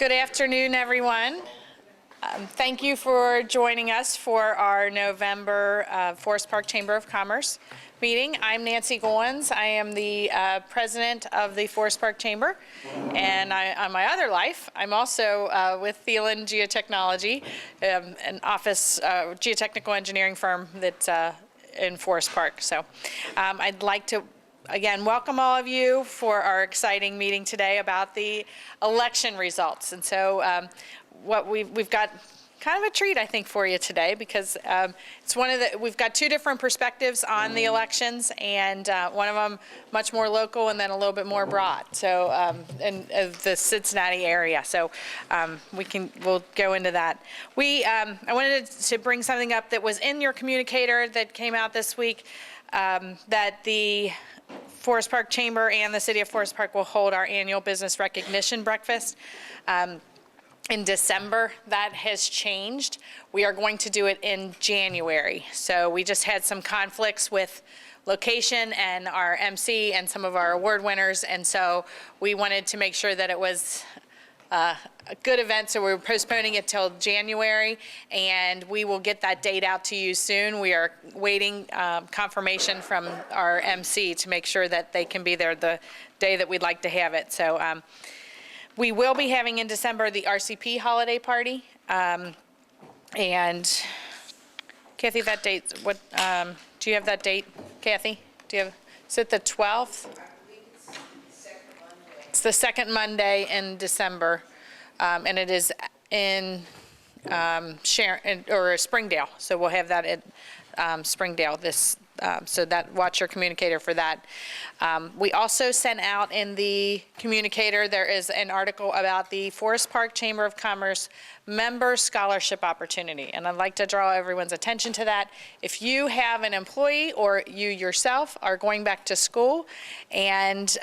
Good afternoon, everyone. Thank you for joining us for our November Forest Park Chamber of Commerce meeting. I'm Nancy Goins. I am the president of the Forest Park Chamber, and on my other life, I'm also with Thielen Geotechnology, an office geotechnical engineering firm that's in Forest Park. So I'd like to again welcome all of you for our exciting meeting today about the election results. And so what we've got kind of a treat, I think, for you today, because it's we've got two different perspectives on the elections, and one of them much more local and then a little bit more broad, so in the Cincinnati area. So we'll go into that. I wanted to bring something up that was in your communicator that came out this week, that the Forest Park Chamber and the City of Forest Park will hold our annual business recognition breakfast in December. That has changed. We are going to do it in January. So we just had some conflicts with location and our MC and some of our award winners, and so we wanted to make sure that it was a good event, so we're postponing it till January, and we will get that date out to you soon. We are waiting confirmation from our MC to make sure that they can be there the day that we'd like to have it. So we will be having in December the RCP holiday party, and Kathy, that date, what, do you have that date, Kathy? Is it the 12th? It's the second Monday in December, and it is in Springdale. So we'll have that at Springdale so that watch your communicator for that. We also sent out in the communicator, there is an article about the Forest Park Chamber of Commerce member scholarship opportunity, and I'd like to draw everyone's attention to that. If you have an employee or you yourself are going back to school and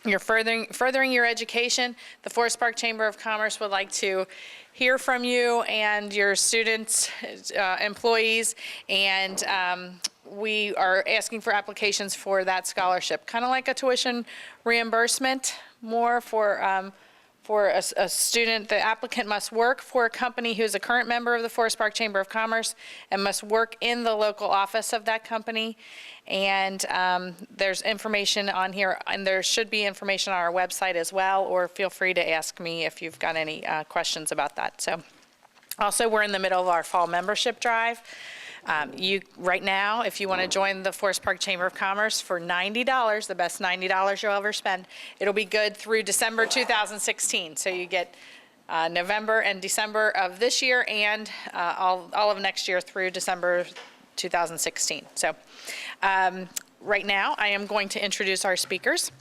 you're furthering your education, the Forest Park Chamber of Commerce would like to hear from you and your students, employees, and we are asking for applications for that scholarship, kind of like a tuition reimbursement, more for a student. The applicant must work for a company who's a current member of the Forest Park Chamber of Commerce and must work in the local office of that company. And there's information on here, and there should be information on our website as well, or feel free to ask me if you've got any questions about that. So also, we're in the middle of our fall membership drive. Right now, if you want to join the Forest Park Chamber of Commerce for $90, the best $90 you'll ever spend, it'll be good through December 2016. So you get November and December of this year and all of next year through December 2016. So right now, I am going to introduce our speakers,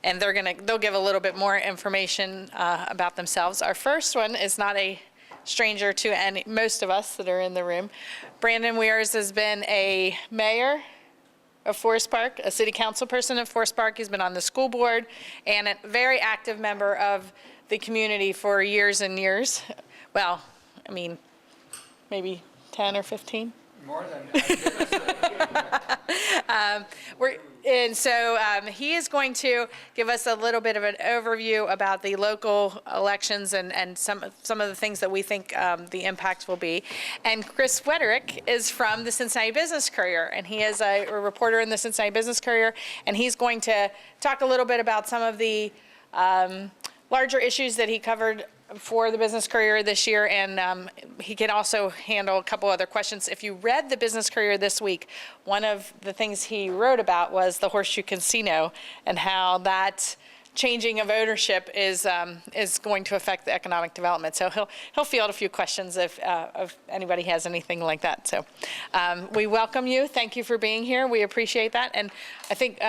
and they'll give a little bit more information about themselves. Our first one is not a stranger to most of us that are in the room. Brandon Weirs has been a mayor of Forest Park, a city council person of Forest Park. He's been on the school board and a very active member of the community for years and years. Well, I mean, maybe 10 or 15. More than he is going to give us a little bit of an overview about the local elections and some of the things that we think the impacts will be. And Chris Wederick is from the Cincinnati Business Courier, and he is a reporter in the Cincinnati Business Courier, and he's going to talk a little bit about some of the larger issues that he covered for the Business Courier this year, and he can also handle a couple other questions. If you read the Business Courier this week, one of the things he wrote about was the Horseshoe Casino and how that changing of ownership is going to affect the economic development. So he'll field a few questions if anybody has anything like that. So we welcome you. Thank you for being here. We appreciate that, and I think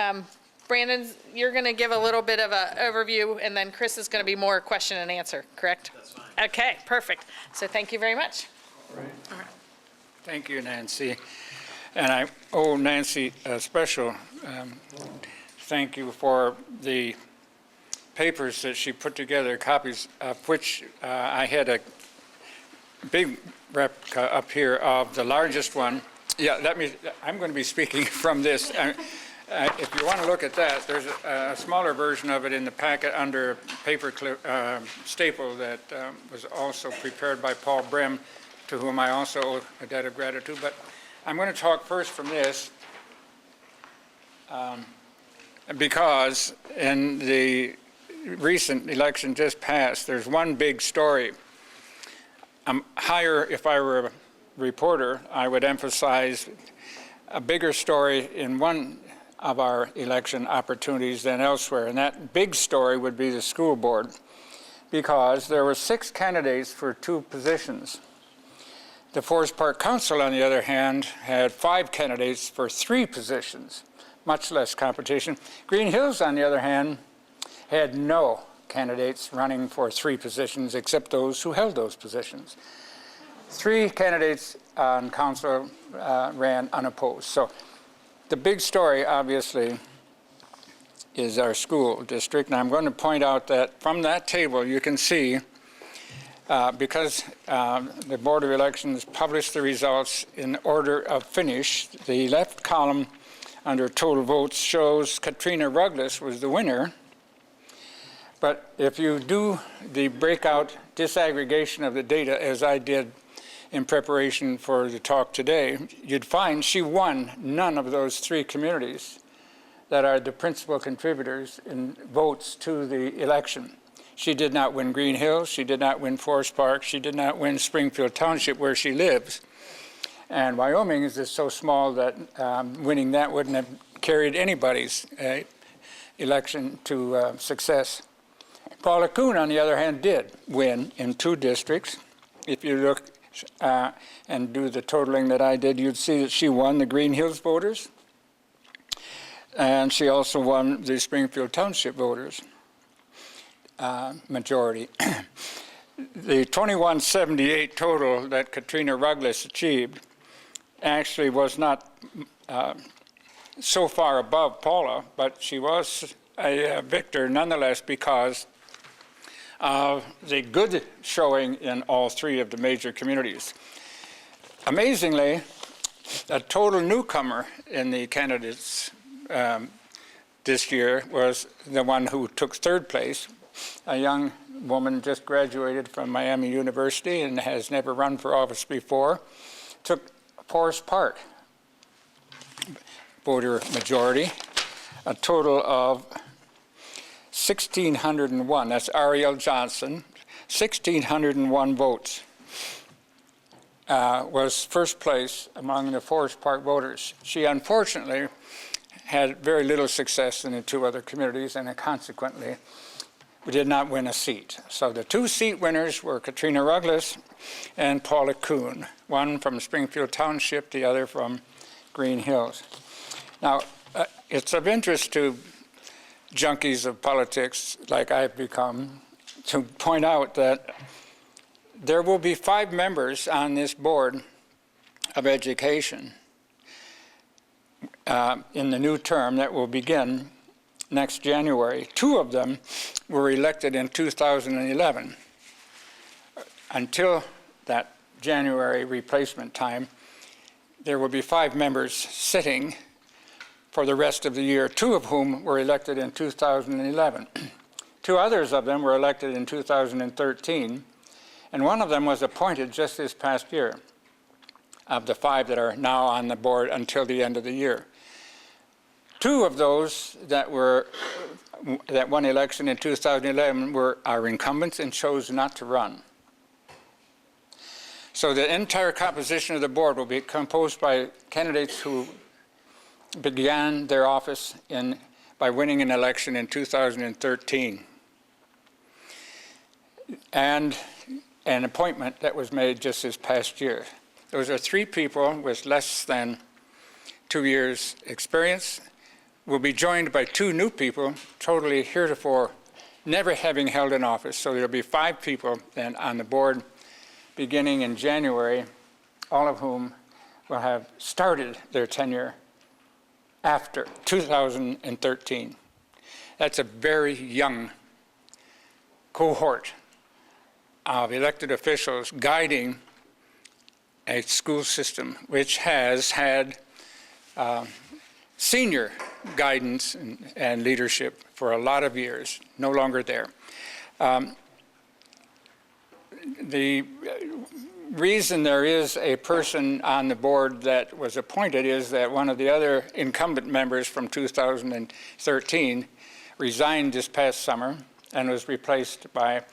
Brandon, you're going to give a little bit of an overview, and then Chris is going to be more question and answer, correct? That's fine. Okay, perfect. So thank you very much. All right. Thank you, Nancy. And I owe Nancy a special thank you for the papers that she put together, copies of which I had a big replica up here of the largest one. Yeah, I'm going to be speaking from this. If you want to look at that, there's a smaller version of it in the packet under paper clip, staple that was also prepared by Paul Brem, to whom I also owe a debt of gratitude. But I'm going to talk first from this because in the recent election just passed, there's one big story. Higher, if I were a reporter, I would emphasize a bigger story in one of our election opportunities than elsewhere, and that big story would be the school board, because there were 6 candidates for 2 positions. The Forest Park Council, on the other hand, had 5 candidates for 3 positions, much less competition. Green Hills, on the other hand, had no candidates running for 3 positions except those who held those positions. 3 candidates on council ran unopposed. So the big story, obviously, is our school district. And I'm going to point out that from that table, you can see, because the Board of Elections published the results in order of finish, the left column under total votes shows Katrina Ruggles was the winner. But if you do the breakout disaggregation of the data, as I did in preparation for the talk today, you'd find she won none of those 3 communities that are the principal contributors in votes to the election. She did not win Green Hills, she did not win Forest Park, she did not win Springfield Township, where she lives. And Wyoming is just so small that winning that wouldn't have carried anybody's election to success. Paula Kuhn, on the other hand, did win in 2 districts. If you look and do the totaling that I did, you'd see that she won the Green Hills voters, and she also won the Springfield Township voters majority. The 2178 total that Katrina Ruggles achieved actually was not so far above Paula, but she was a victor nonetheless because of the good showing in all 3 of the major communities. Amazingly, a total newcomer in the candidates this year was the one who took 3rd place, a young woman just graduated from Miami University and has never run for office before, took Forest Park voter majority, a total of 1,601, that's Ariel Johnson, 1,601 votes, was first place among the Forest Park voters. She unfortunately had very little success in the 2 other communities, and consequently we did not win a seat. So the 2 seat winners were Katrina Ruggles and Paula Kuhn, one from Springfield Township, the other from Green Hills. Now, it's of interest to junkies of politics like I've become to point out that there will be 5 members on this Board of Education in the new term that will begin next January. 2 of them were elected in 2011. Until that January replacement time, there will be 5 members sitting for the rest of the year, 2 of whom were elected in 2011. 2 others of them were elected in 2013, and one of them was appointed just this past year, of the 5 that are now on the board until the end of the year. 2 of those that won election in 2011 are incumbents and chose not to run. So the entire composition of the board will be composed by candidates who began their office by winning an election in 2013. And an appointment that was made just this past year. Those are 3 people with less than 2 years' experience. Will be joined by 2 new people, totally heretofore never having held an office. So there'll be 5 people then on the board beginning in January, all of whom will have started their tenure after 2013. That's a very young cohort of elected officials guiding a school system which has had senior guidance and leadership for a lot of years, no longer there. The reason there is a person on the board that was appointed is that one of the other incumbent members from 2013 resigned this past summer and was replaced by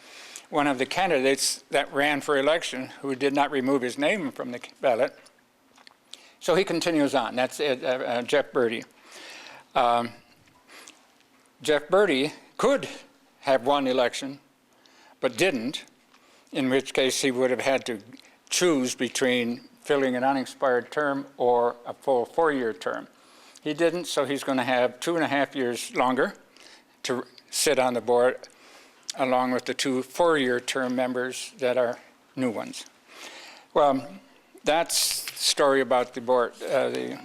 one of the candidates that ran for election who did not remove his name from the ballot. So he continues on. That's it, Jeff Birdie. Jeff Birdie could have won the election, but didn't, in which case he would have had to choose between filling an unexpired term or a full 4-year term. He didn't, so he's going to have 2.5 years longer to sit on the board, along with the 2 4-year term members that are new ones. Well, that's the story about the board, the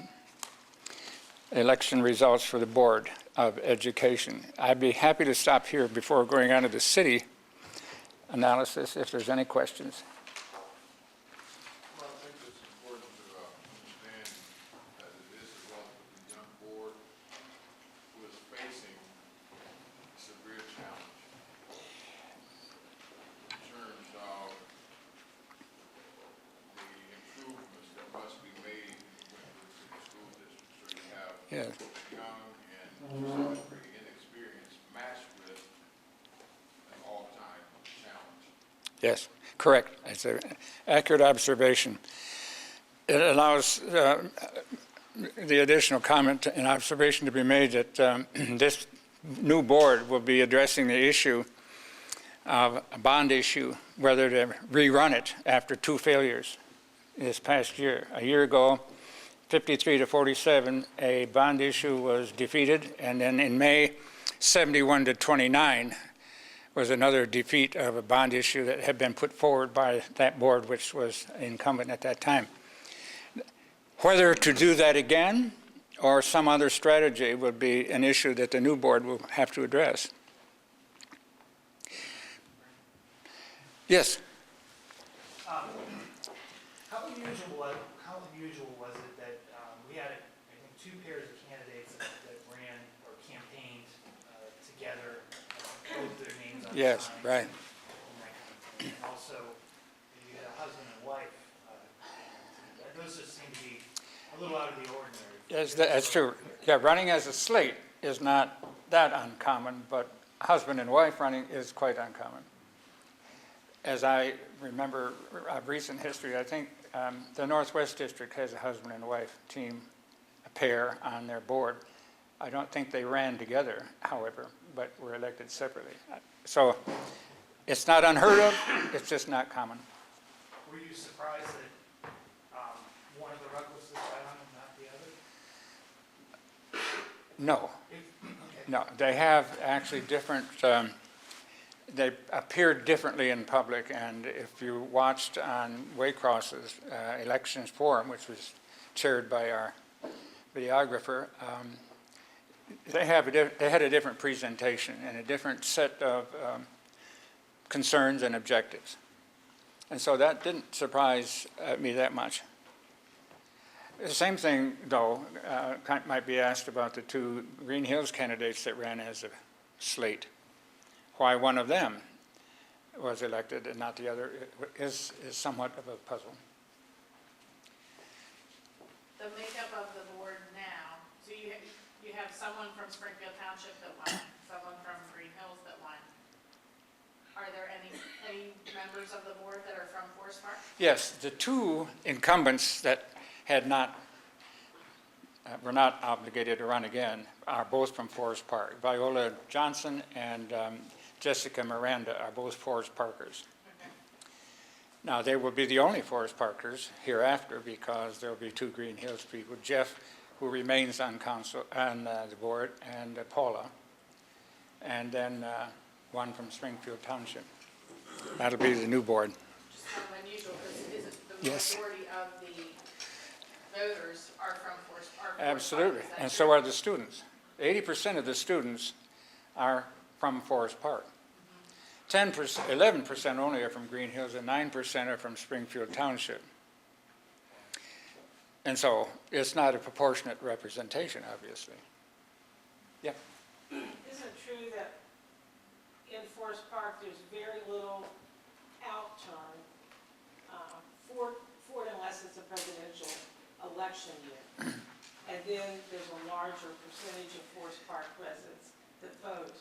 election results for the Board of Education. I'd be happy to stop here before going on to the city analysis if there's any questions. Well, I think it's important to understand that it is a relatively young board who is facing a severe challenge in terms of the improvements that must be made when the school district. So you have Yeah. young and to some degree inexperienced matched with an all-time challenge. Yes, correct. It's an accurate observation. It allows the additional comment and observation to be made that this new board will be addressing the issue of a bond issue, whether to rerun it after 2 failures this past year. A year ago, 53-47, a bond issue was defeated, and then in May, 71-29 was another defeat of a bond issue that had been put forward by that board, which was incumbent at that time. Whether to do that again or some other strategy would be an issue that the new board will have to address. Yes? How unusual was it that we had, I think, 2 pairs of candidates that ran or campaigned together, both their names on Yes, signs right. and that kind of thing. And also, you had a husband and wife. Those just seem to be a little out of the ordinary. Yes, that's true. Yeah, running as a slate is not that uncommon, but husband and wife running is quite uncommon. As I remember of recent history, I think the Northwest District has a husband and wife team, a pair on their board. I don't think they ran together, however, but were elected separately. So it's not unheard of, it's just not common. Were you surprised that one of the Ruggleses got on and not the other? No, Okay. no, they have actually different, they appeared differently in public, and if you watched on Waycross's elections forum, which was chaired by our videographer, they had a different presentation and a different set of concerns and objectives. And so that didn't surprise me that much. The same thing, though, might be asked about the 2 Green Hills candidates that ran as a slate. Why one of them was elected and not the other is somewhat of a puzzle. The makeup of the board now, so you have someone from Springfield Township that won, someone from Green Hills that won. Are there any members of the board that are from Forest Park? Yes, the 2 incumbents that had not, were not obligated to run again are both from Forest Park. Viola Johnson and Jessica Miranda are both Forest Parkers. Okay. Now, they will be the only Forest Parkers hereafter because there will be 2 Green Hills people, Jeff, who remains on council, on the board, and Paula, and then one from Springfield Township. That'll be the new board. Just kind of unusual, because isn't the Yes. majority of the voters are from Forest Park? Absolutely, and so are the students. 80% of the students are from Forest Park. 11% only are from Green Hills, and 9% are from Springfield Township. And so it's not a proportionate representation, obviously. Yeah. Isn't it true that in Forest Park, there's very little outturn for it unless it's a presidential election year? And then there's a larger percentage of Forest Park residents that vote.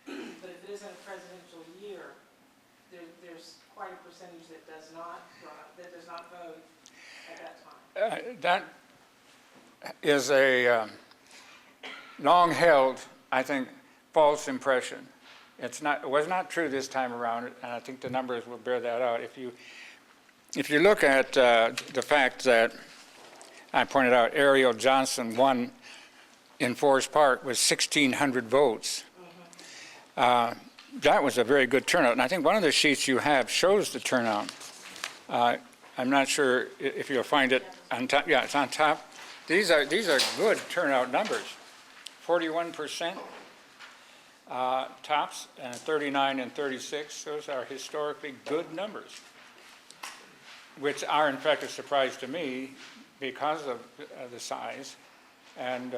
But if it isn't a presidential year, there's quite a percentage that does not vote at that time. That is a long-held, I think, false impression. It was not true this time around, and I think the numbers will bear that out. If you look at the fact that I pointed out Ariel Johnson won in Forest Park with 1,600 votes. That was a very good turnout, and I think one of the sheets you have shows the turnout. I'm not sure if you'll find it on top. Yeah, it's on top. These are good turnout numbers. 41% tops, and 39 and 36. Those are historically good numbers, which are in fact a surprise to me because of the size. And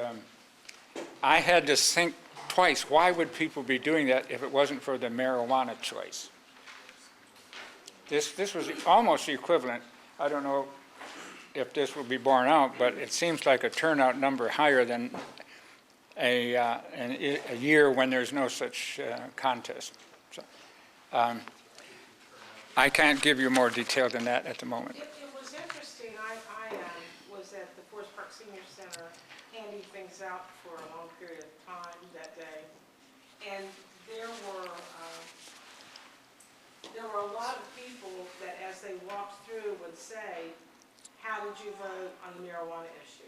I had to think twice, why would people be doing that if it wasn't for the marijuana choice? This was almost the equivalent. I don't know if this will be borne out, but it seems like a turnout number higher than a year when there's no such contest. So, I can't give you more detail than that at the moment. It was interesting, I was at the Forest Park Senior Center handing things out for a long period of time that day, and there were a lot of people that as they walked through would say, how did you vote on the marijuana issue?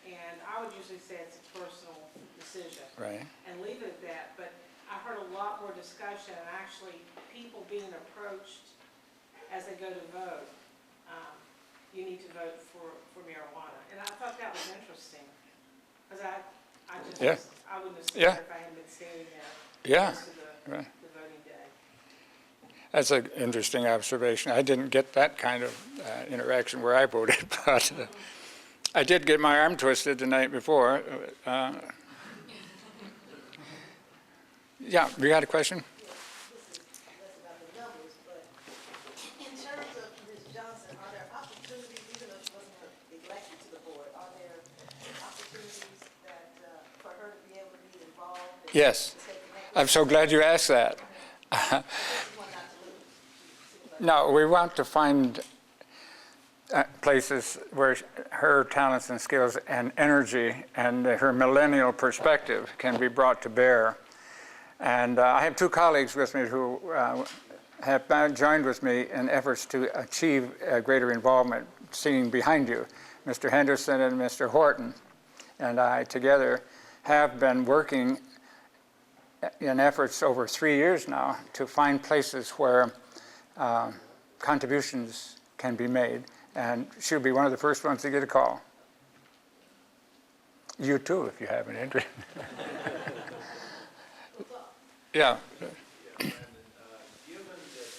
And I would usually say it's a personal decision. Right. And leave it at that, but I heard a lot more discussion and actually people being approached as they go to vote. You need to vote for marijuana. And I thought that was interesting, because I wouldn't have seen it if I hadn't been standing there Yeah. most of the voting day. That's an interesting observation. I didn't get that kind of interaction where I voted, but I did get my arm twisted the night before. Yeah, you got a question? This is less about the numbers, but in terms of Ms. Johnson, are there opportunities, even though she wasn't elected to the board, are there opportunities that, for her to be able to be involved? And Yes. to stay connected? I'm so glad you asked that. Because you want not to lose. Seems like- No, we want to find places where her talents and skills and energy and her millennial perspective can be brought to bear. And I have two colleagues with me who have joined with me in efforts to achieve greater involvement, sitting behind you, Mr. Henderson and Mr. Horton. And I together have been working in efforts over 3 years now to find places where contributions can be made. And she'll be one of the first ones to get a call. You too, if you have an interest. Yeah. Brandon, given that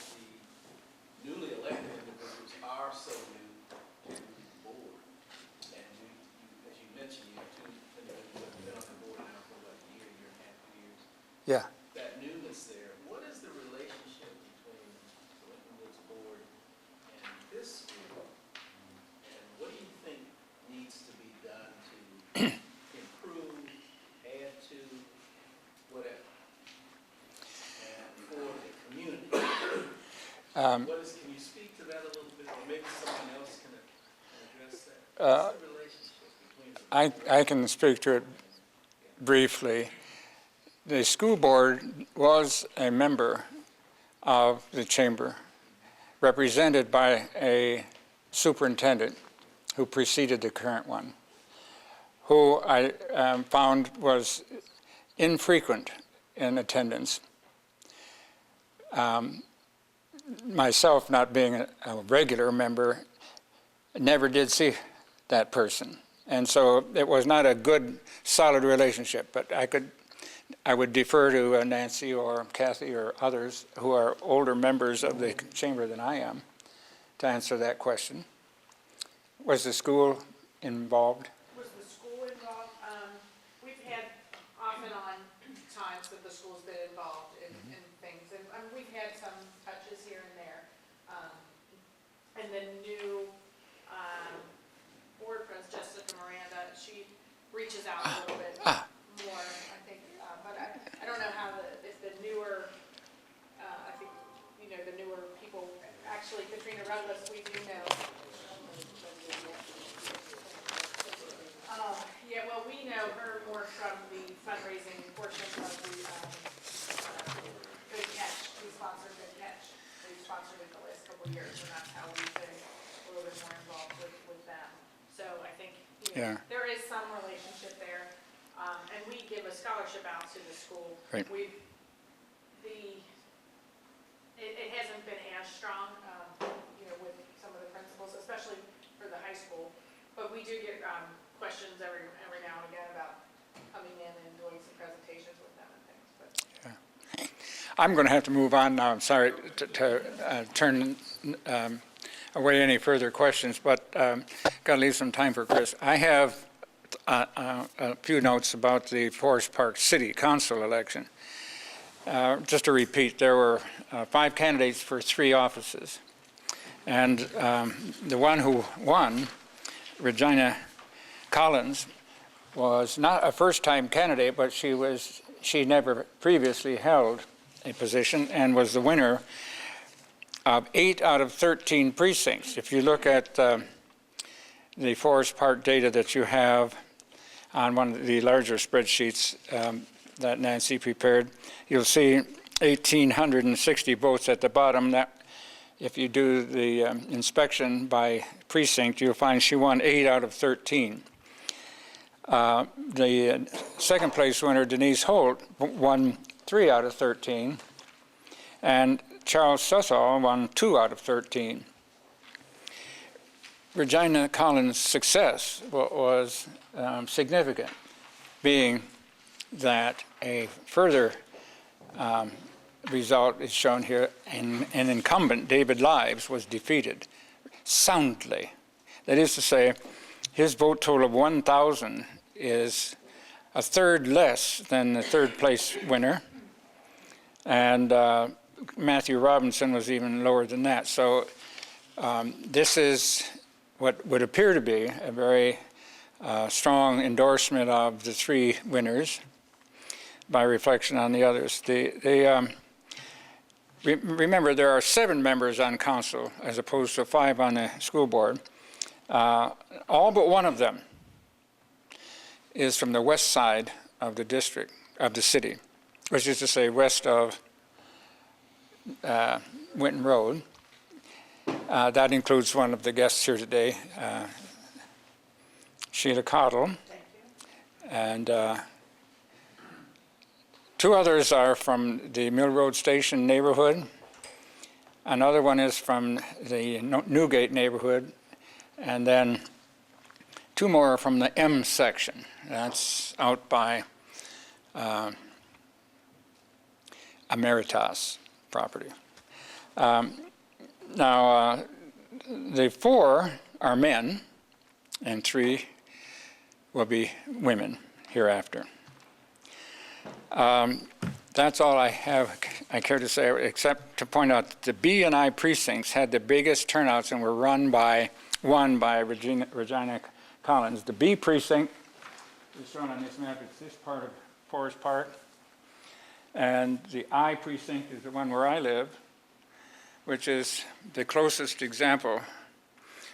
the newly elected individuals are so new to the board, and as you mentioned, you have two individuals that have been on the board now for like a year and a half, 2 years, Yeah. that newness there, what is the relationship between the Lincoln Woods board and this group? And what do you think needs to be done to improve, add to, whatever? For the community. Can you speak to that a little bit, or maybe someone else can address that? What's the relationship between I can speak to it briefly. The school board was a member of the chamber, represented by a superintendent who preceded the current one, who I found was infrequent in attendance. Myself, not being a regular member, never did see that person. And so it was not a good, solid relationship. But I would defer to Nancy or Kathy or others who are older members of the chamber than I am to answer that question. Was the school involved? Was the school involved? We've had we do know. Yeah, well, we know her more from the fundraising portion of the Good Catch. We sponsor Good Catch. We've sponsored it the last couple of years, and that's how we've been a little bit more involved with them. So I think, Yeah. there is some relationship there. And we give a scholarship out to the school. Right. It hasn't been as strong, with some of the principals, especially for the high school. But we do get questions every now and again about coming in and doing some presentations with them and things. But I'm going to have to move on now. I'm sorry to turn away any further questions, but got to leave some time for Chris. I have a few notes about the Forest Park City Council election. Just to repeat, there were 5 candidates for 3 offices. And the one who won, Regina Collins, was not a first-time candidate, but she never previously held a position and was the winner of 8 out of 13 precincts. If you look at the Forest Park data that you have on one of the larger spreadsheets that Nancy prepared, you'll see 1,860 votes at the bottom. That, if you do the inspection by precinct, you'll find she won 8 out of 13. The second place winner, Denise Holt, won 3 out of 13, and Charles Sussall won 2 out of 13. Regina Collins' success was significant, being that a further result is shown here. An incumbent, David Lives, was defeated soundly. That is to say, his vote total of 1,000 is a third less than the third place winner, and Matthew Robinson was even lower than that. So this is what would appear to be a very strong endorsement of the 3 winners by reflection on the others. Remember, there are 7 members on council as opposed to 5 on the school board. All but one of them is from the west side of the district, of the city, which is to say west of Winton Road. That includes one of the guests here today, Sheila Cottle. And 2 others are from the Mill Road Station neighborhood. Another one is from the Newgate neighborhood. And then 2 more are from the M section. That's out by Emeritus property. Now, the 4 are men, and 3 will be women hereafter. That's all I care to say, except to point out that the B and I precincts had the biggest turnouts and were won by Regina Collins. The B precinct is shown on this map. It's this part of Forest Park. And the I precinct is the one where I live, which is the closest example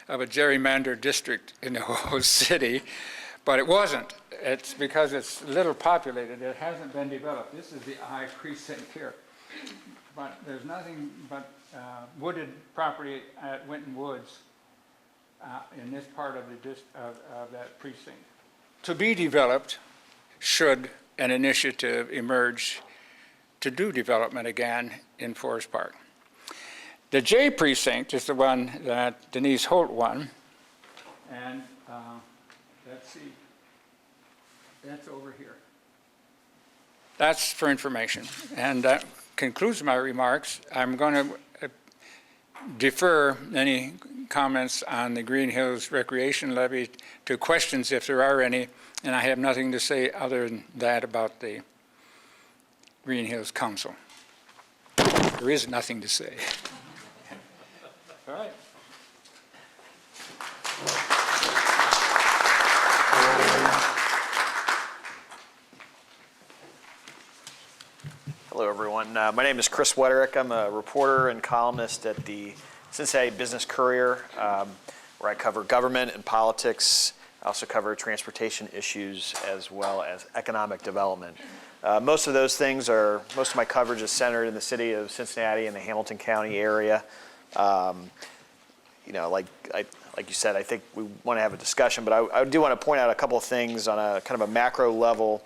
of a gerrymandered district in the whole city, but it wasn't. It's because it's little populated. It hasn't been developed. This is the I precinct here. But there's nothing but wooded property at Winton Woods in this part of that precinct. To be developed should an initiative emerge to do development again in Forest Park. The J precinct is the one that Denise Holt won, and let's see, that's over here. That's for information, and that concludes my remarks. I'm going to defer any comments on the Green Hills Recreation Levy to questions if there are any, and I have nothing to say other than that about the Green Hills Council. There is nothing to say. All right. Hello, everyone. My name is Chris Wetterick. I'm a reporter and columnist at the Cincinnati Business Courier, where I cover government and politics. I also cover transportation issues as well as economic development. Most of my coverage is centered in the city of Cincinnati and the Hamilton County area. Like you said, I think we want to have a discussion, but I do want to point out a couple of things on a kind of a macro level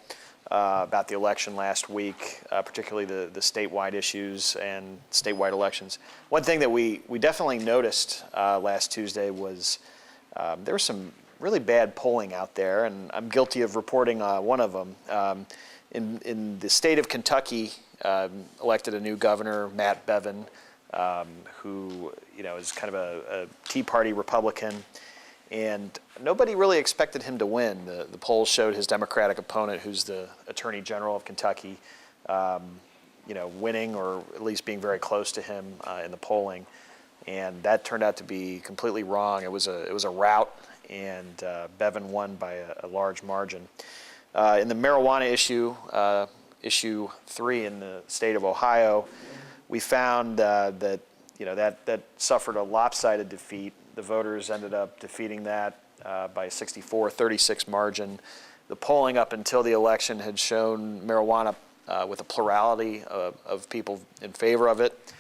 about the election last week, particularly the statewide issues and statewide elections. One thing that we definitely noticed last Tuesday was there was some really bad polling out there, and I'm guilty of reporting one of them. In the state of Kentucky, elected a new governor, Matt Bevin, who is kind of a Tea Party Republican, and nobody really expected him to win. The polls showed his Democratic opponent, who's the Attorney General of Kentucky, winning or at least being very close to him in the polling, and that turned out to be completely wrong. It was a rout, and Bevin won by a large margin. In the marijuana issue 3 in the state of Ohio, we found that suffered a lopsided defeat. The voters ended up defeating that by a 64-36 margin. The polling up until the election had shown marijuana with a plurality of people in favor of it.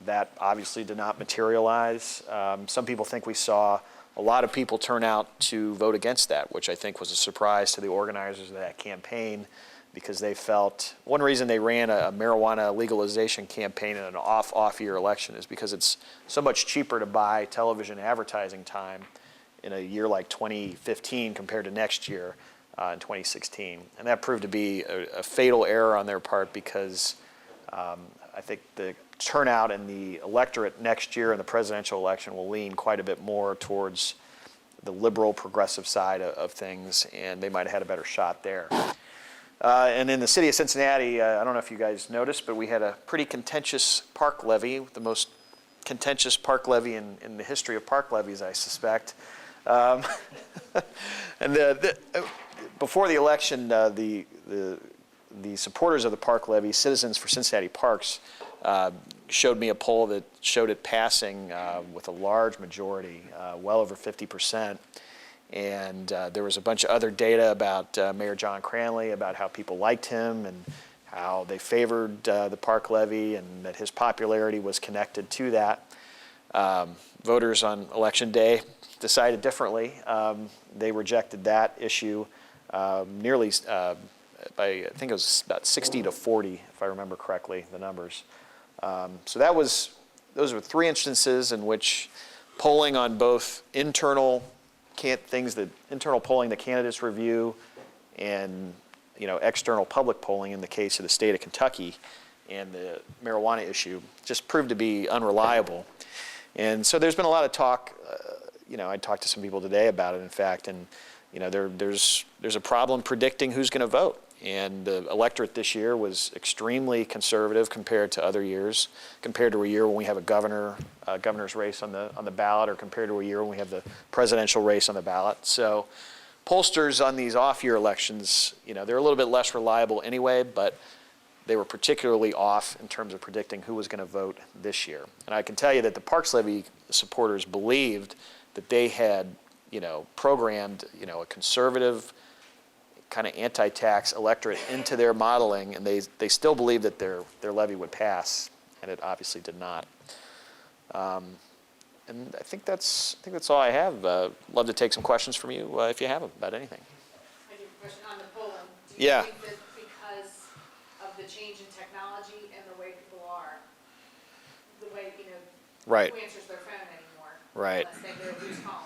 That obviously did not materialize. Some people think we saw a lot of people turn out to vote against that, which I think was a surprise to the organizers of that campaign, because they felt one reason they ran a marijuana legalization campaign in an off-year election is because it's so much cheaper to buy television advertising time in a year like 2015 compared to next year in 2016. And that proved to be a fatal error on their part, because I think the turnout in the electorate next year in the presidential election will lean quite a bit more towards the liberal progressive side of things, and they might have had a better shot there. And in the city of Cincinnati, I don't know if you guys noticed, but we had a pretty contentious park levy, the most contentious park levy in the history of park levies, I suspect. And before the election, the supporters of the park levy, Citizens for Cincinnati Parks, showed me a poll that showed it passing with a large majority, well over 50%. And there was a bunch of other data about Mayor John Cranley, about how people liked him and how they favored the park levy, and that his popularity was connected to that. Voters on election day decided differently. They rejected that issue nearly by, I think it was about 60-40, if I remember correctly, the numbers. So those were 3 instances in which polling on both internal polling the candidates review, and external public polling in the case of the state of Kentucky and the marijuana issue just proved to be unreliable. And so there's been a lot of talk. I talked to some people today about it, in fact, and there's a problem predicting who's going to vote. And the electorate this year was extremely conservative compared to other years, compared to a year when we have a governor's race on the ballot, or compared to a year when we have the presidential race on the ballot. So pollsters on these off-year elections, they're a little bit less reliable anyway, but they were particularly off in terms of predicting who was going to vote this year. And I can tell you that the Parks Levy supporters believed that they had, programmed, a conservative kind of anti-tax electorate into their modeling, and they still believe that their levy would pass, and it obviously did not. And I think that's all I have. Love to take some questions from you if you have them about anything. I do have a question on the polling. Do Yeah. you think that because of the change in technology and the way people are, the way, Right. who answers their phone anymore? Right. Unless they know who's calling.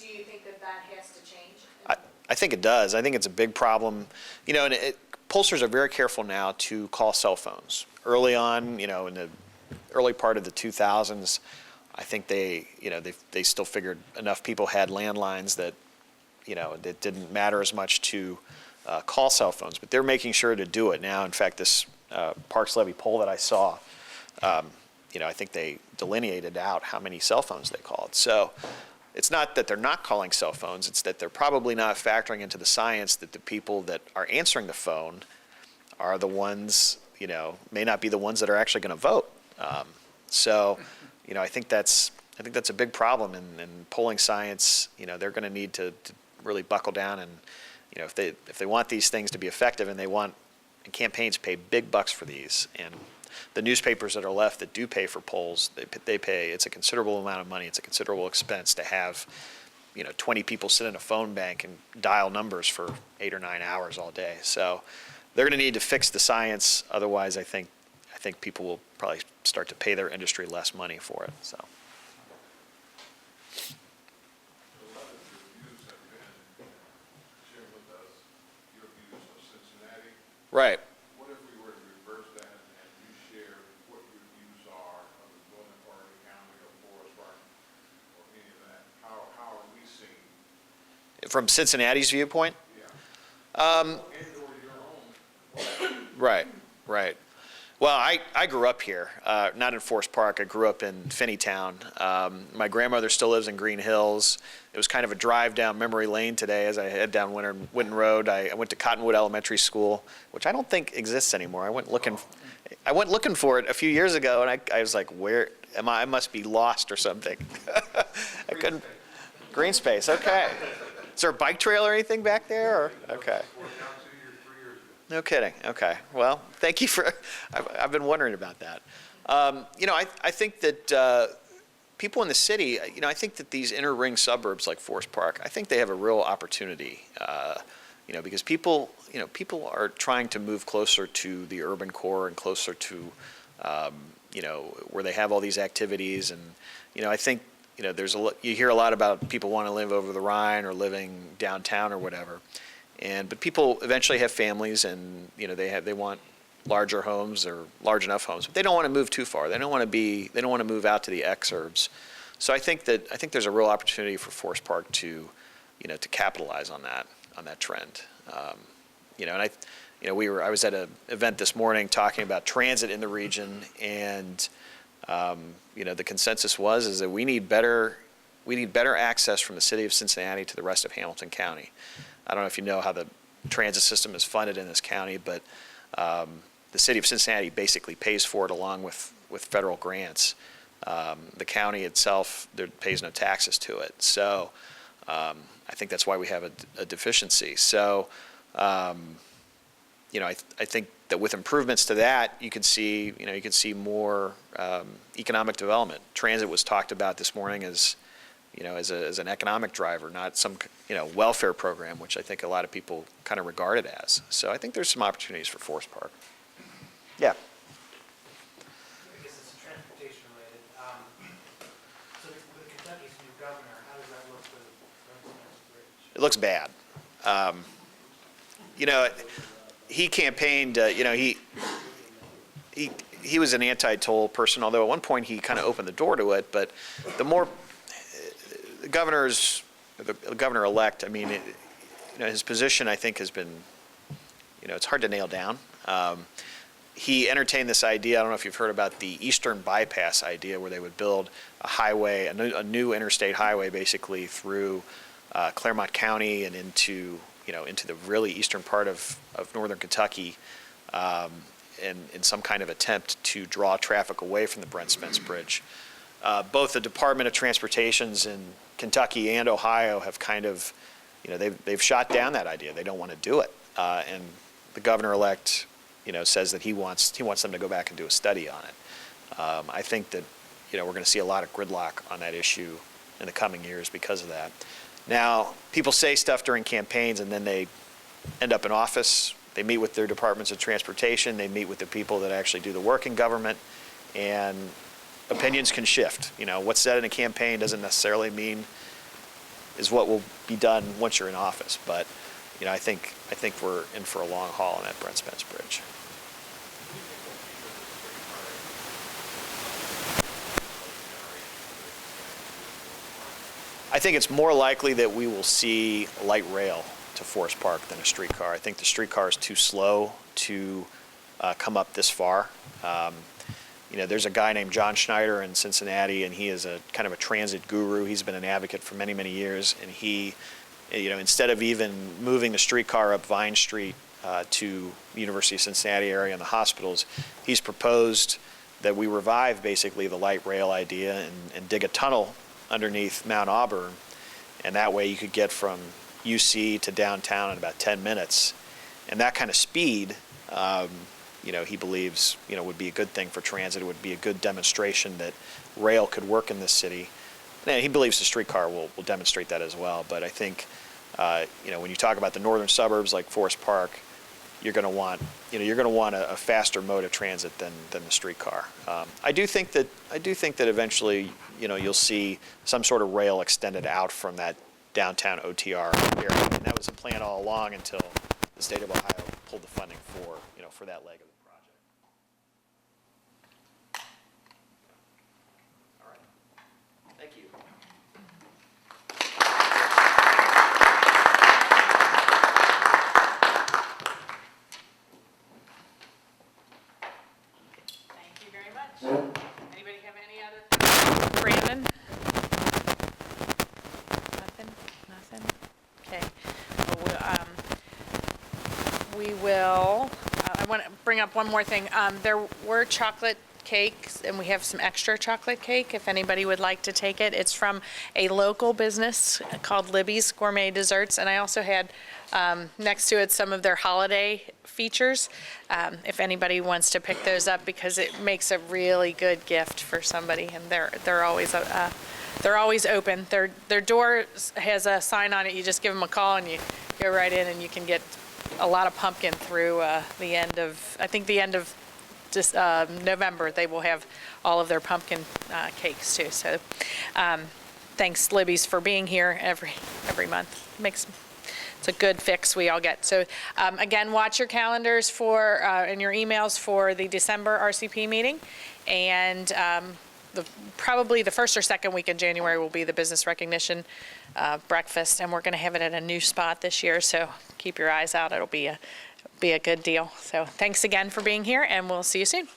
Do you think that has to change? I think it does. I think it's a big problem. And pollsters are very careful now to call cell phones. Early on, in the early part of the 2000s, I think they still figured enough people had landlines that, it didn't matter as much to call cell phones. But they're making sure to do it now. In fact, this Parks Levy poll that I saw, I think they delineated out how many cell phones they called. So it's not that they're not calling cell phones, it's that they're probably not factoring into the science that the people that are answering the phone are the ones, may not be the ones that are actually going to vote. So, I think that's a big problem in polling science. They're going to need to really buckle down, and if they want these things to be effective, and campaigns pay big bucks for these, and the newspapers that are left that do pay for polls, they pay. It's a considerable amount of money. It's a considerable expense to have 20 people sit in a phone bank and dial numbers for 8 or 9 hours all day. So they're going to need to fix the science. Otherwise, I think people will probably start to pay their industry less money for it. So. A lot of your views have been sharing with us your views of Cincinnati. Right. What if we were to reverse that and you share what your views are of the northern part of the county or Forest Park or any of that? How are we seen? From Cincinnati's viewpoint? Yeah. Um, And or your own. Right. Well, I grew up here, not in Forest Park. I grew up in Finneytown. My grandmother still lives in Green Hills. It was kind of a drive down memory lane today as I head down Winton Road. I went to Cottonwood Elementary School, which I don't think exists anymore. I went looking for it a few years ago, and I was like, where am I? I must be lost or something. I couldn't. Green space, okay. Is there a bike trail or anything back there? Or? Okay. No kidding. Okay. Well, thank you for. I've been wondering about that. I think that people in the city. I think that these inner ring suburbs like Forest Park. I think they have a real opportunity. Because people are trying to move closer to the urban core and closer to, where they have all these activities. And I think you hear a lot about people want to live over the Rhine or living downtown or whatever. But people eventually have families, and they want larger homes or large enough homes, but they don't want to move too far. They don't want to move out to the exurbs. So I think there's a real opportunity for Forest Park to capitalize on that trend. I was at an event this morning talking about transit in the region, and the consensus is that we need better access from the city of Cincinnati to the rest of Hamilton County. I don't know if you know how the transit system is funded in this county, but the city of Cincinnati basically pays for it along with federal grants. The county itself pays no taxes to it. So I think that's why we have a deficiency. So I think that with improvements to that, you could see more economic development. Transit was talked about this morning as an economic driver, not some welfare program, which I think a lot of people kind of regard it as. So I think there's some opportunities for Forest Park. Yeah. I guess it's transportation related. So with Kentucky's new governor, how does that look for the Bridge? It looks bad. He campaigned. He was an anti-toll person, although at one point he kind of opened the door to it. But the governor-elect, his position, I think, has been, it's hard to nail down. He entertained this idea, I don't know if you've heard about the Eastern Bypass idea, where they would build a highway, a new interstate highway, basically through Claremont County and into the really eastern part of northern Kentucky, in some kind of attempt to draw traffic away from the Brent Spence Bridge. Both the Department of Transportations in Kentucky and Ohio have kind of, they've shot down that idea. They don't want to do it. And the governor-elect, says that he wants them to go back and do a study on it. I think that, we're going to see a lot of gridlock on that issue in the coming years because of that. Now, people say stuff during campaigns, and then they end up in office. They meet with their departments of transportation. They meet with the people that actually do the work in government, and opinions can shift. What's said in a campaign doesn't necessarily mean is what will be done once you're in office. But I think we're in for a long haul on that Brent Spence Bridge. I think it's more likely that we will see light rail to Forest Park than a streetcar. I think the streetcar is too slow to come up this far. There's a guy named John Schneider in Cincinnati, and he is a kind of a transit guru. He's been an advocate for many, many years, and he, instead of even moving the streetcar up Vine Street to the University of Cincinnati area and the hospitals, he's proposed that we revive basically the light rail idea and dig a tunnel underneath Mount Auburn, and that way you could get from UC to downtown in about 10 minutes. And that kind of speed, he believes, would be a good thing for transit. It would be a good demonstration that rail could work in this city. And he believes the streetcar will demonstrate that as well. But I think, when you talk about the northern suburbs like Forest Park, you're going to want, a faster mode of transit than the streetcar. I do think that eventually, you'll see some sort of rail extended out from that downtown OTR area. And that was the plan all along until the state of Ohio pulled the funding for that leg of the project. All right. Thank you. Thank you very much. Anybody have any other questions? Brandon? Nothing? Okay. I want to bring up one more thing. There were chocolate cakes, and we have some extra chocolate cake if anybody would like to take it. It's from a local business called Libby's Gourmet Desserts, and I also had next to it some of their holiday features, if anybody wants to pick those up, because it makes a really good gift for somebody, and they're always open. Their door has a sign on it. You just give them a call and you go right in, and you can get a lot of pumpkin through the end of November. They will have all of their pumpkin cakes too. So thanks Libby's for being here every month. It's a good fix we all get. So again, watch your calendars and your emails for the December RCP meeting, and probably the first or second week in January will be the business recognition breakfast, and we're going to have it at a new spot this year, so keep your eyes out. It'll be a good deal. So thanks again for being here, and we'll see you soon.